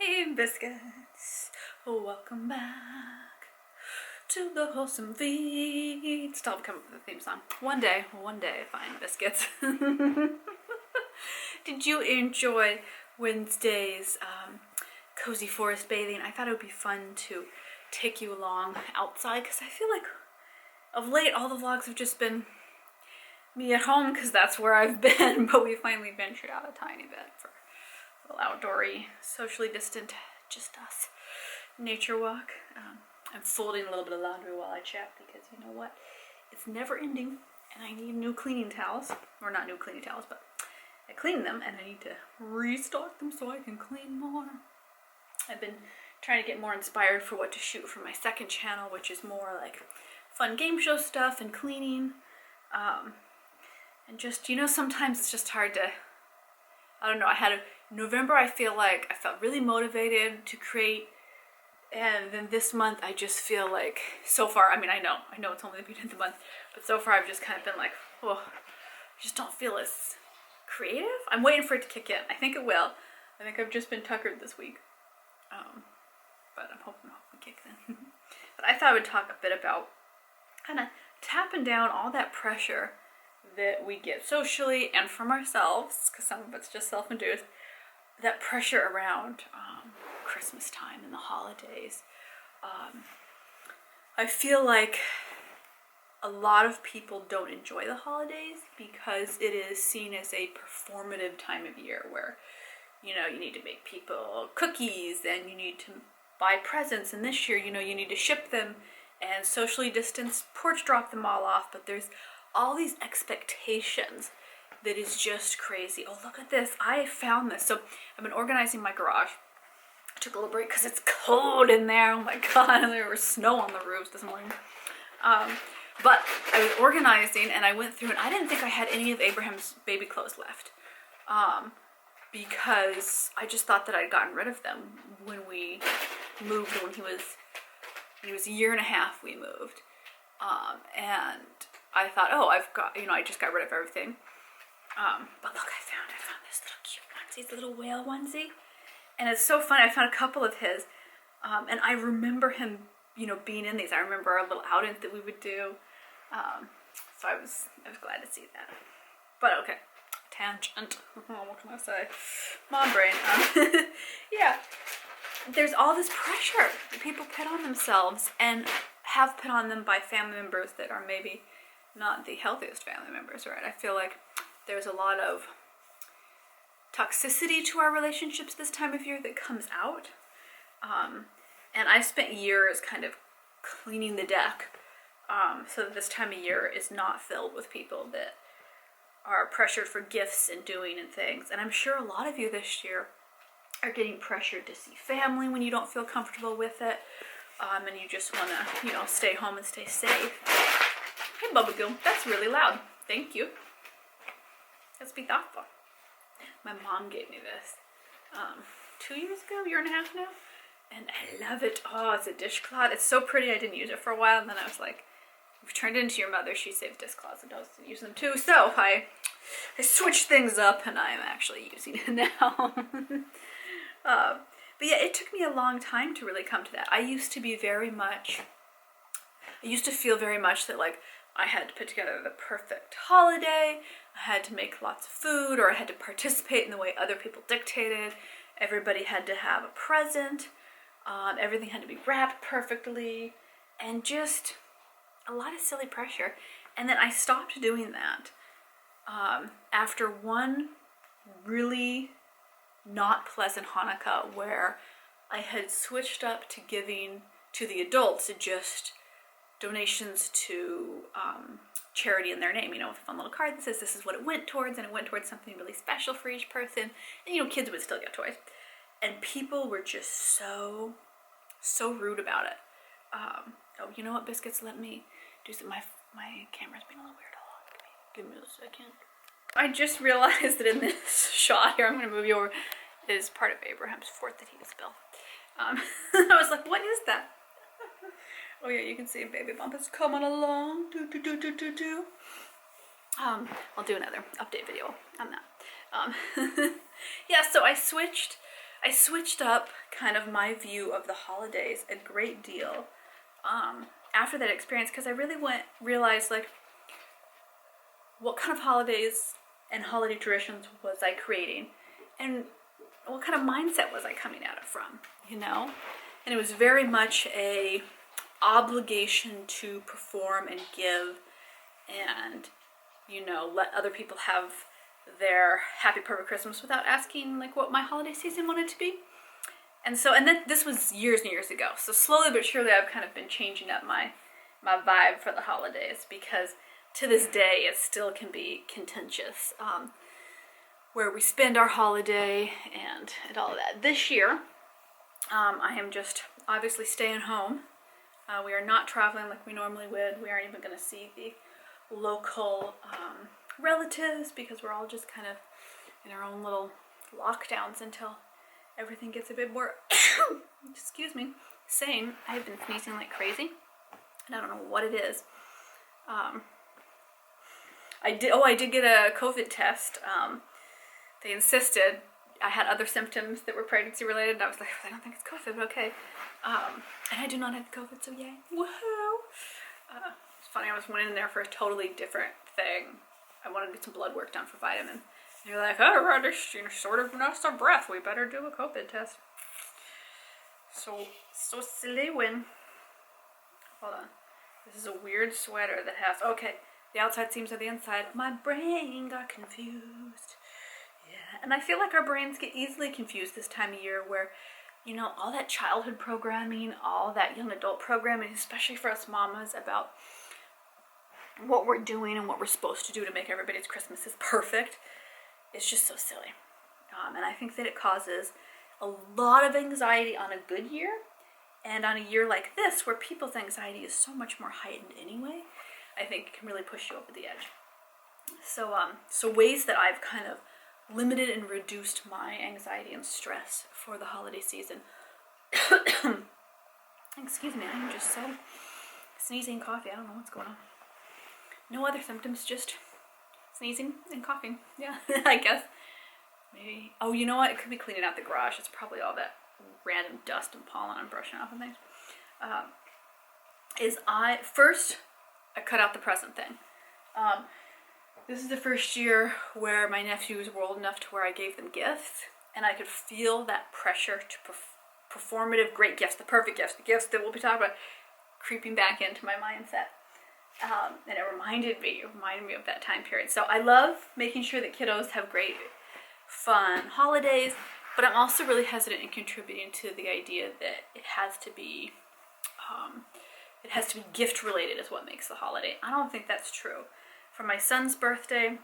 Hey biscuits, welcome back to the wholesome feed. Still haven't come up with a theme song. One day, fine biscuits. Did you enjoy Wednesday's cozy forest bathing? I thought it would be fun to take you along outside because I feel like of late all the vlogs have just been me at home because that's where I've been, but we finally ventured out a tiny bit for a little outdoory, socially distant, just us nature walk. I'm folding a little bit of laundry while I chat because you know what? It's never ending and I need new cleaning towels. Or not new cleaning towels, but I clean them and I need to restock them so I can clean more. I've been trying to get more inspired for what to shoot for my second channel, which is more like fun game show stuff and cleaning. And just, you know, sometimes it's just hard to, I don't know, November I feel like I felt really motivated to create, and then this month I just feel like, so far, I mean I know it's only the beginning of the month, but so far I've just kind of been like, oh, I just don't feel as creative. I'm waiting for it to kick in. I think it will. I think I've just been tuckered this week, but I'm hoping it kicks in. But I thought I would talk a bit about kind of tapping down all that pressure that we get socially and from ourselves, because some of it's just self-induced, that pressure around Christmas time and the holidays. I feel like a lot of people don't enjoy the holidays because it is seen as a performative time of year where, you know, you need to make people cookies and you need to buy presents, and this year, you know, you need to ship them and socially distance porch drop them all off, but there's all these expectations that is just crazy. Oh, look at this. I found this. So I've been organizing my garage. I took a little break because it's cold in there. Oh my God, and there was snow on the roofs this morning. But I was organizing and I went through and I didn't think I had any of Abraham's baby clothes left. Because I just thought that I'd gotten rid of them when we moved, when he was a year and a half we moved. And I thought, oh, I just got rid of everything. But look, I found this little cute onesie, this little whale onesie. And it's so fun. I found a couple of his. And I remember him, you know, being in these. I remember our little outings that we would do. So I was glad to see that. But okay, tangent. What can I say? Mom brain. Yeah. There's all this pressure that people put on themselves and have put on them by family members that are maybe not the healthiest family members, right? I feel like there's a lot of toxicity to our relationships this time of year that comes out. And I've spent years kind of cleaning the deck so that this time of year is not filled with people that are pressured for gifts and doing and things. And I'm sure a lot of you this year are getting pressured to see family when you don't feel comfortable with it. And you just want to, you know, stay home and stay safe. Hey, Bubba, that's really loud. Thank you. Let's be thoughtful. My mom gave me this 2 years ago, year and a half now, and I love it. Oh, it's a dishcloth. It's so pretty. I didn't use it for a while, and then I was like, "You've turned into your mother." She saves dishcloths and doesn't use them too. So I switched things up, and I'm actually using it now. But yeah, it took me a long time to really come to that. I used to feel very much that like I had to put together the perfect holiday. I had to make lots of food, or I had to participate in the way other people dictated. Everybody had to have a present. Everything had to be wrapped perfectly, and just a lot of silly pressure. And then I stopped doing that after one really not pleasant Hanukkah where I had switched up to giving to the adults just donations to charity in their name, you know, with a fun little card that says this is what it went towards, and it went towards something really special for each person. And you know, kids would still get toys, and people were just so rude about it. Oh, you know what, biscuits? Let me do some. My camera's being a little weird. Hold on, give me a second. I just realized that in this shot here, I'm going to move you over, is part of Abraham's fourth that he spilled. I was like, what is that? Oh yeah, you can see baby bump is coming along. I'll do another update video on that. Yeah, so I switched I switched up kind of my view of the holidays a great deal after that experience, because I really realized like what kind of holidays and holiday traditions was I creating, and what kind of mindset was I coming at it from, you know? And it was very much a obligation to perform and give and, you know, let other people have their happy perfect Christmas without asking like what my holiday season wanted to be. And so, and then this was years and years ago. So slowly but surely I've kind of been changing up my vibe for the holidays, because to this day it still can be contentious, where we spend our holiday and all of that. This year, I am just obviously staying home. We are not traveling like we normally would. We aren't even going to see the local relatives, because we're all just kind of in our own little lockdowns until everything gets a bit more, excuse me, sane. I've been sneezing like crazy, and I don't know what it is. I did get a COVID test. They insisted I had other symptoms that were pregnancy related, and I was like, I don't think it's COVID, but okay. And I do not have COVID, so yay. Woohoo! It's funny, I went in there for a totally different thing. I wanted to get some blood work done for vitamin. And you're like, oh, we're just, you know, sort of lost our breath. We better do a COVID test. So silly when... Hold on. This is a weird sweater that has... Okay, the outside seams are the inside. My brain got confused. Yeah, and I feel like our brains get easily confused this time of year, where, you know, all that childhood programming, all that young adult programming, especially for us mamas, about what we're doing and what we're supposed to do to make everybody's Christmases perfect. It's just so silly. And I think that it causes a lot of anxiety on a good year, and on a year like this where people's anxiety is so much more heightened anyway, I think it can really push you over the edge. So ways that I've kind of limited and reduced my anxiety and stress for the holiday season. Excuse me, I'm just so sneezing, coffee. I don't know what's going on. No other symptoms, just sneezing and coughing. Yeah, I guess. Maybe. Oh, you know what? It could be cleaning out the garage. It's probably all that random dust and pollen I'm brushing off and things. I cut out the present thing. This is the first year where my nephews were old enough to where I gave them gifts, and I could feel that pressure to performative great gifts, the perfect gifts, the gifts that we'll be talking about, creeping back into my mindset. And it reminded me of that time period. So I love making sure that kiddos have great, fun holidays, but I'm also really hesitant in contributing to the idea that it has to be gift related is what makes the holiday. I don't think that's true. For my son's birthday,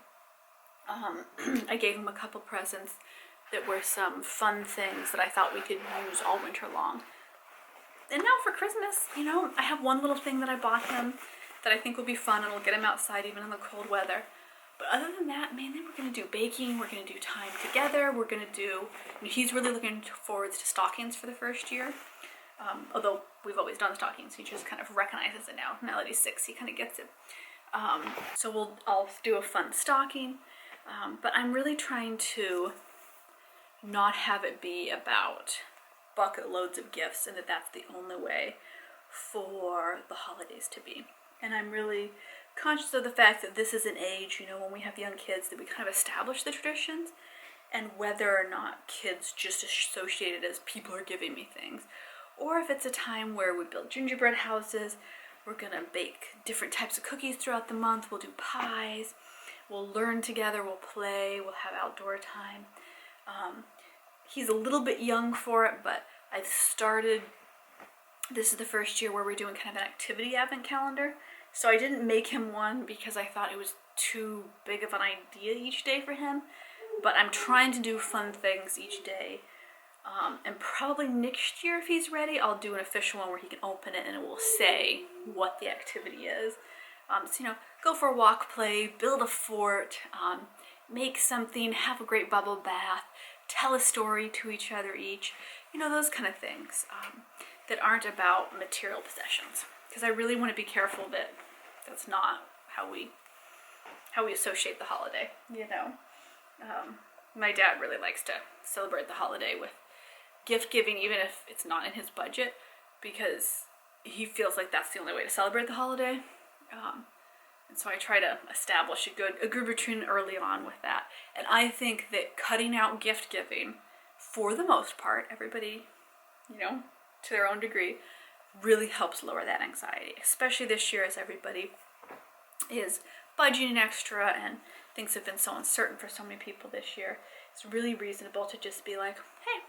I gave him a couple presents that were some fun things that I thought we could use all winter long. And now for Christmas, you know, I have one little thing that I bought him that I think will be fun, and will get him outside even in the cold weather. But other than that, man, then we're going to do baking, we're going to do time together, we're going to do... I mean, he's really looking forward to stockings for the first year. Although we've always done stockings, he just kind of recognizes it now. Now that he's 6, he kind of gets it. So I'll do a fun stocking. But I'm really trying to not have it be about bucket loads of gifts, and that's the only way for the holidays to be. And I'm really conscious of the fact that this is an age, you know, when we have young kids, that we kind of establish the traditions, and whether or not kids just associate it as people are giving me things, or if it's a time where we build gingerbread houses, we're gonna bake different types of cookies throughout the month, we'll do pies, we'll learn together, we'll play, we'll have outdoor time. He's a little bit young for it, but I've started, this is the first year where we're doing kind of an activity advent calendar. So I didn't make him one because I thought it was too big of an idea each day for him. But I'm trying to do fun things each day. And probably next year, if he's ready, I'll do an official one where he can open it and it will say what the activity is. So, you know, go for a walk, play, build a fort, make something, have a great bubble bath, tell a story to each other each. You know, those kind of things that aren't about material possessions. Because I really want to be careful that that's not how we associate the holiday, you know. My dad really likes to celebrate the holiday with gift giving, even if it's not in his budget, because he feels like that's the only way to celebrate the holiday. And so I try to establish a good routine early on with that. And I think that cutting out gift giving, for the most part, everybody, to their own degree, really helps lower that anxiety, especially this year as everybody is budgeting extra and things have been so uncertain for so many people this year. It's really reasonable to just be like, hey,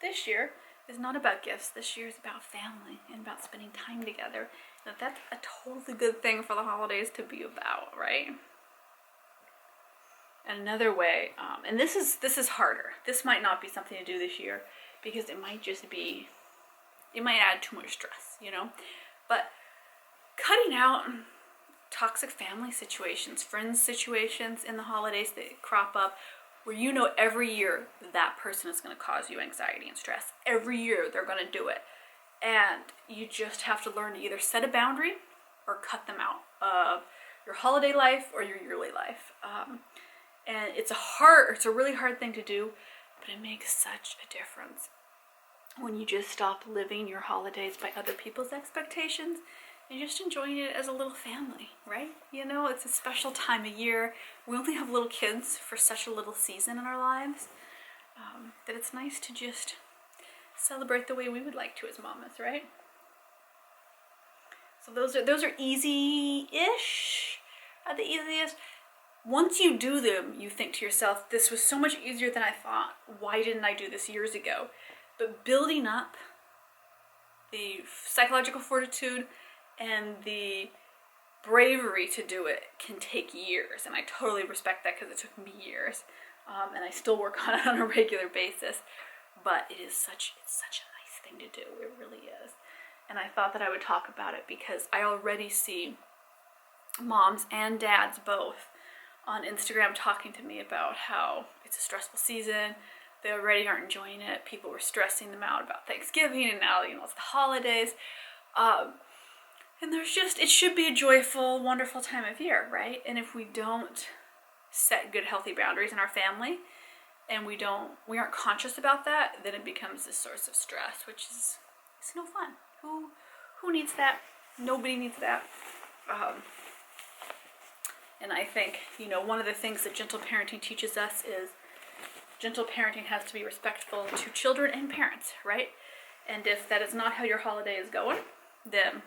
this year is not about gifts. This year is about family and about spending time together. And that's a totally good thing for the holidays to be about, right? And another way, and this is harder. This might not be something to do this year because it might add too much stress, But cutting out toxic family situations, friends situations in the holidays that crop up where every year that person is going to cause you anxiety and stress. Every year they're going to do it. And you just have to learn to either set a boundary or cut them out of your holiday life or your yearly life. And it's a really hard thing to do, but it makes such a difference when you just stop living your holidays by other people's expectations and just enjoying it as a little family, right? It's a special time of year. We only have little kids for such a little season in our lives that it's nice to just celebrate the way we would like to as mamas, right? So those are easy-ish, are the easiest. Once you do them, you think to yourself, this was so much easier than I thought. Why didn't I do this years ago? But building up the psychological fortitude and the bravery to do it can take years. And I totally respect that because it took me years. And I still work on it on a regular basis. But it's such a nice thing to do. It really is. And I thought that I would talk about it because I already see moms and dads both on Instagram talking to me about how it's a stressful season. They already aren't enjoying it. People were stressing them out about Thanksgiving, and now, it's the holidays. And it should be a joyful, wonderful time of year, right? And if we don't set good, healthy boundaries in our family, and we aren't conscious about that, then it becomes this source of stress, which is no fun. Who needs that? Nobody needs that. And I think, one of the things that gentle parenting teaches us is gentle parenting has to be respectful to children and parents, right? And if that is not how your holiday is going, then,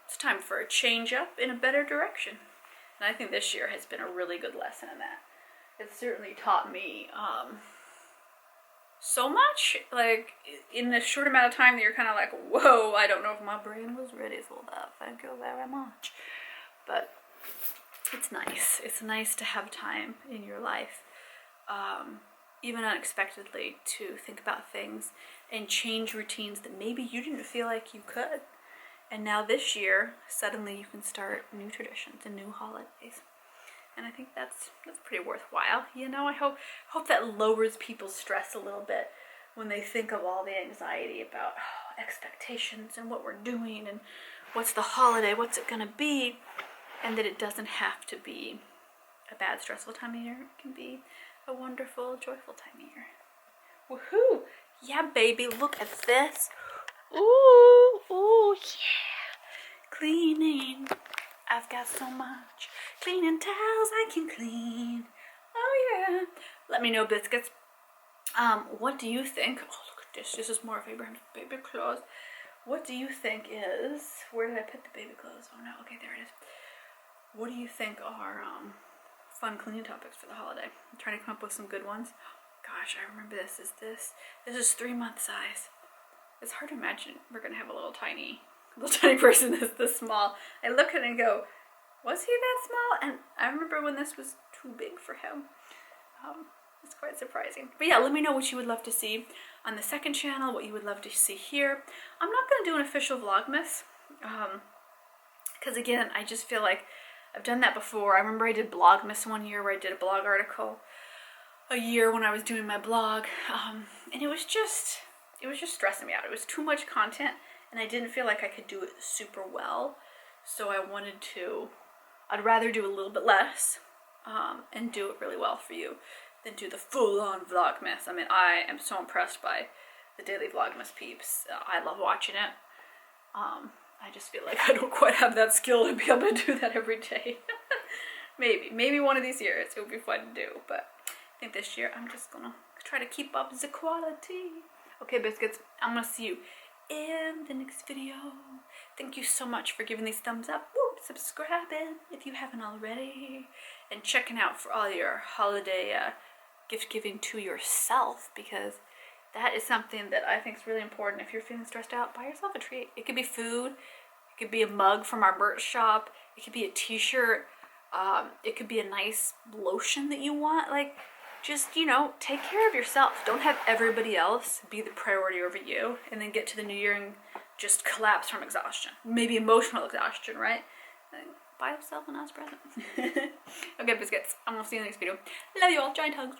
it's time for a change up in a better direction. And I think this year has been a really good lesson in that. It certainly taught me so much, like, in a short amount of time that you're kind of like, whoa, I don't know if my brain was ready for that. Thank you very much. But it's nice. It's nice to have time in your life, even unexpectedly, to think about things and change routines that maybe you didn't feel like you could. And now this year, suddenly you can start new traditions and new holidays. And I think that's pretty worthwhile. I hope that lowers people's stress a little bit when they think of all the anxiety about expectations and what we're doing and what's the holiday, what's it gonna be, and that it doesn't have to be a bad, stressful time of year. It can be a wonderful, joyful time of year. Woohoo! Yeah, baby, look at this. Ooh, yeah. Cleaning. I've got so much cleaning towels I can clean. Oh yeah. Let me know, biscuits. What do you think? Oh, look at this. This is more of Abraham's baby clothes. What do you think is? Where did I put the baby clothes? Oh no. Okay, there it is. What do you think are fun cleaning topics for the holiday? I'm trying to come up with some good ones. Gosh, I remember this. This is 3-month size. It's hard to imagine we're gonna have a little tiny person that's this small. I look at it and go, was he that small? And I remember when this was too big for him. It's quite surprising. But yeah, let me know what you would love to see on the second channel, what you would love to see here. I'm not going to do an official Vlogmas, because again, I just feel like I've done that before. I remember I did Blogmas one year where I did a blog article a year when I was doing my blog, and it was just stressing me out. It was too much content, and I didn't feel like I could do it super well. So I'd rather do a little bit less and do it really well for you than do the full-on Vlogmas. I mean, I am so impressed by the daily Vlogmas peeps. I love watching it. I just feel like I don't quite have that skill to be able to do that every day. Maybe one of these years it would be fun to do, but I think this year I'm just gonna try to keep up the quality. Okay, biscuits, I'm gonna see you in the next video. Thank you so much for giving these thumbs up, subscribing if you haven't already, and checking out for all your holiday gift giving to yourself, because that is something that I think is really important. If you're feeling stressed out, buy yourself a treat. It could be food, it could be a mug from our merch shop, it could be a t-shirt, it could be a nice lotion that you want. Like, just, you know, take care of yourself. Don't have everybody else be the priority over you, and then get to the new year and just collapse from exhaustion. Maybe emotional exhaustion, right? Buy yourself a nice present. Okay, biscuits, I'm gonna see you in the next video. Love you all, giant hugs.